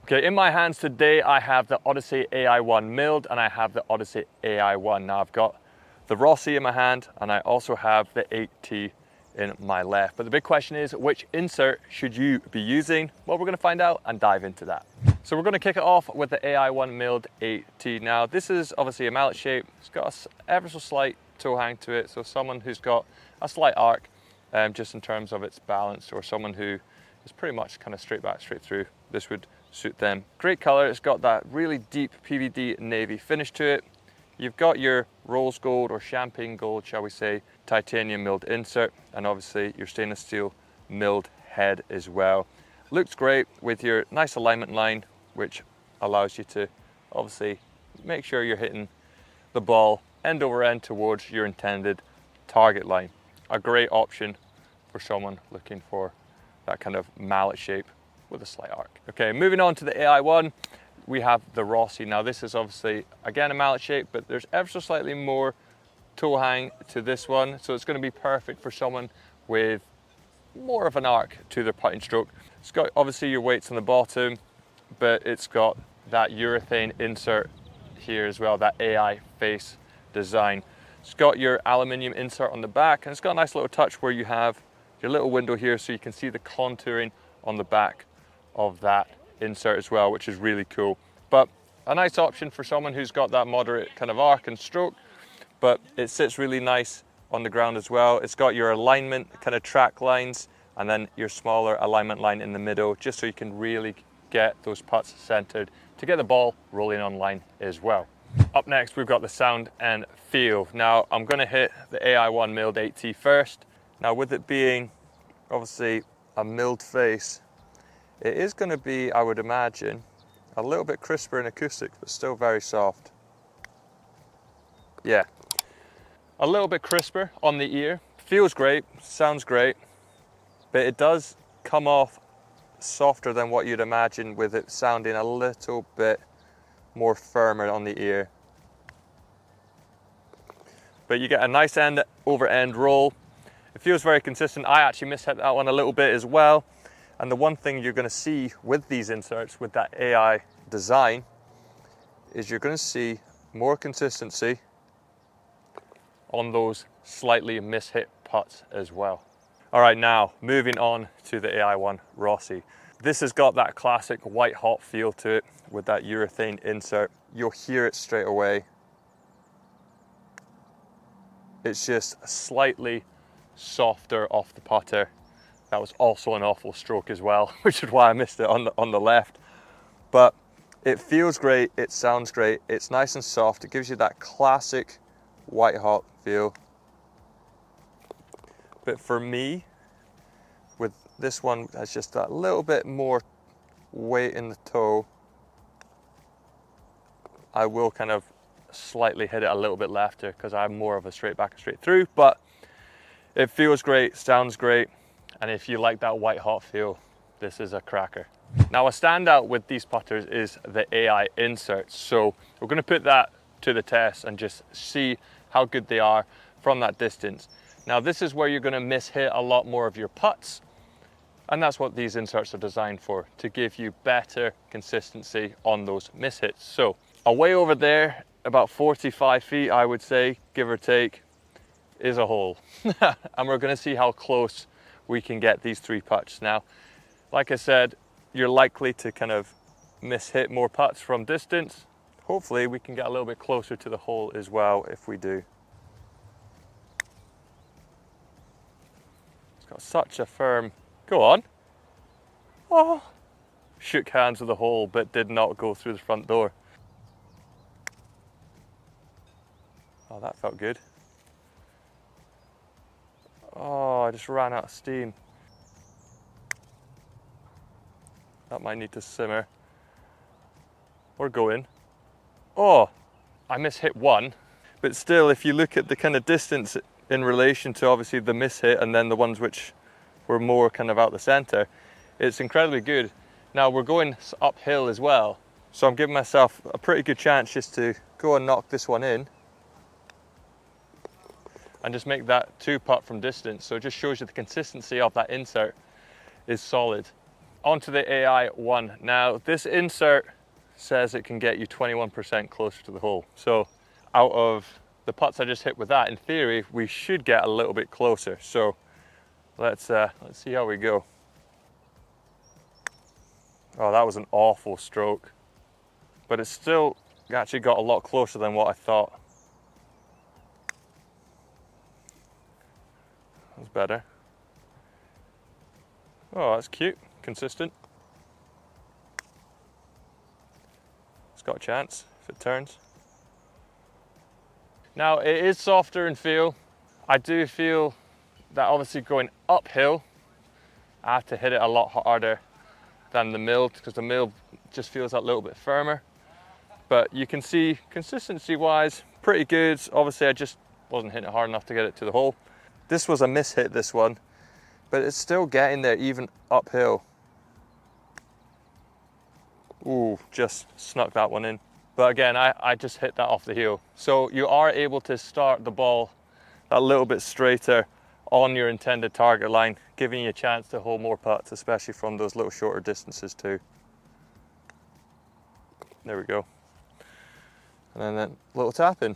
Okay, in my hands today I have the Odyssey Ai-One milled and I have the Odyssey Ai-One. Now I've got the Rossy in my hand and I also have the 8T in my left. But the big question is, which insert should you be using? Well, we're going to find out and dive into that. So we're going to kick it off with the Ai-One milled 8T. Now this is obviously a mallet shape. It's got a ever so slight toe hang to it. So someone who's got a slight arc, just in terms of its balance, or someone who is pretty much kind of straight back, straight through, this would suit them. Great color. It's got that really deep PVD navy finish to it. You've got your rose gold or champagne gold, shall we say, titanium milled insert, and obviously your stainless steel milled head as well. Looks great with your nice alignment line, which allows you to obviously make sure you're hitting the ball end over end towards your intended target line. A great option for someone looking for that kind of mallet shape with a slight arc. Okay, moving on to the Ai-One, we have the Rossy. Now this is obviously, again, a mallet shape, but there's ever so slightly more toe hang to this one. So it's going to be perfect for someone with more of an arc to their putting stroke. It's got obviously your weights on the bottom, but it's got that urethane insert here as well, that AI face design. It's got your aluminium insert on the back, and it's got a nice little touch where you have your little window here so you can see the contouring on the back of that insert as well, which is really cool. But a nice option for someone who's got that moderate kind of arc and stroke, but it sits really nice on the ground as well. It's got your alignment kind of track lines and then your smaller alignment line in the middle, just so you can really get those putts centered to get the ball rolling on line as well. Up next, we've got the sound and feel. Now I'm going to hit the Ai-One milled 8T first. Now with it being obviously a milled face, it is going to be, I would imagine, a little bit crisper in acoustic, but still very soft. Yeah, a little bit crisper on the ear. Feels great, sounds great, but it does come off softer than what you'd imagine, with it sounding a little bit more firmer on the ear. But you get a nice end over end roll. It feels very consistent. I actually mishit that one a little bit as well. And the one thing you're going to see with these inserts, with that AI design, is you're going to see more consistency on those slightly mishit putts as well. All right, now moving on to the Ai-One Rossy. This has got that classic white hot feel to it with that urethane insert. You'll hear it straight away. It's just slightly softer off the putter. That was also an awful stroke as well, which is why I missed it on the left. But it feels great, it sounds great, it's nice and soft. It gives you that classic white hot feel. But for me, with this one, has just that little bit more weight in the toe, I will kind of slightly hit it a little bit lefter because I'm more of a straight back and straight through, but it feels great, sounds great. And if you like that white hot feel, this is a cracker. Now a standout with these putters is the AI inserts. So we're going to put that to the test and just see how good they are from that distance. Now this is where you're going to miss-hit a lot more of your putts. And that's what these inserts are designed for, to give you better consistency on those miss-hits. So away over there, about 45 feet, I would say, give or take, is a hole. And we're going to see how close we can get these three putts. Now, like I said, you're likely to kind of miss-hit more putts from distance. Hopefully we can get a little bit closer to the hole as well if we do. It's got such a firm, go on. Oh, shook hands with the hole but did not go through the front door. Oh, that felt good. Oh, I just ran out of steam. That might need to simmer. We're going. Oh, I mishit one. But still, if you look at the kind of distance in relation to obviously the mishit and then the ones which were more kind of out the center, it's incredibly good. Now we're going uphill as well, so I'm giving myself a pretty good chance just to go and knock this one in and just make that two putt from distance. So it just shows you the consistency of that insert is solid. onto the Ai-One. Now this insert says it can get you 21% closer to the hole. So out of the putts I just hit with that, in theory, we should get a little bit closer. So let's see how we go. Oh, that was an awful stroke, but it's still actually got a lot closer than what I thought. That's better. Oh, that's cute, consistent. It's got a chance if it turns. Now it is softer in feel. I do feel that obviously going uphill, I have to hit it a lot harder than the milled, because the milled just feels a little bit firmer. But you can see consistency wise, pretty good. Obviously I just wasn't hitting it hard enough to get it to the hole. This was a mishit, this one, but it's still getting there even uphill. Ooh, just snuck that one in. But again, I just hit that off the heel. So you are able to start the ball a little bit straighter on your intended target line, giving you a chance to hold more putts, especially from those little shorter distances too. There we go. And then that little tap in.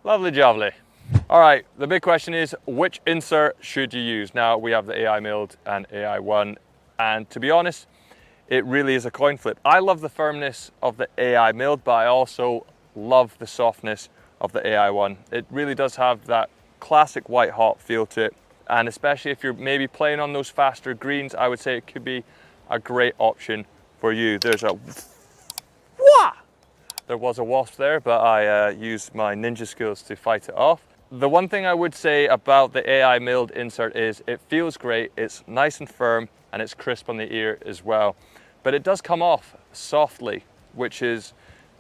Lovely jovely. All right, the big question is, which insert should you use? Now we have the AI milled and Ai-One, and to be honest, it really is a coin flip. I love the firmness of the AI milled, but I also love the softness of the Ai-One. It really does have that classic white hot feel to it, and especially if you're maybe playing on those faster greens, I would say it could be a great option for you. There's a wah! There was a wasp there, but I used my ninja skills to fight it off. The one thing I would say about the AI milled insert is it feels great, it's nice and firm, and it's crisp on the ear as well. But it does come off softly, which is,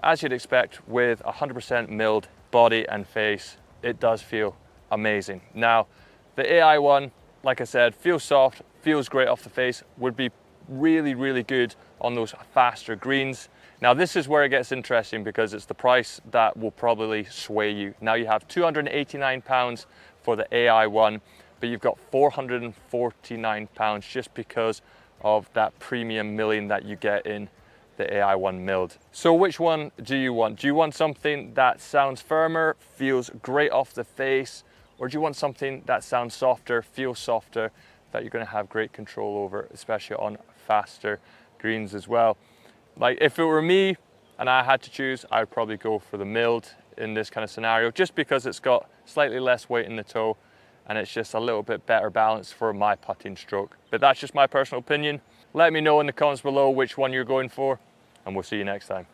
as you'd expect, with 100% milled body and face, it does feel amazing. Now, the Ai-One, like I said, feels soft, feels great off the face, would be really, really good on those faster greens. Now this is where it gets interesting, because it's the price that will probably sway you. Now you have £289 for the Ai-One, but you've got £449 just because of that premium milling that you get in the Ai-One milled. So which one do you want? Do you want something that sounds firmer, feels great off the face, or do you want something that sounds softer, feels softer, that you're going to have great control over, especially on faster greens as well? Like if it were me and I had to choose, I would probably go for the milled in this kind of scenario, just because it's got slightly less weight in the toe and it's just a little bit better balance for my putting stroke. But that's just my personal opinion. Let me know in the comments below which one you're going for, and we'll see you next time.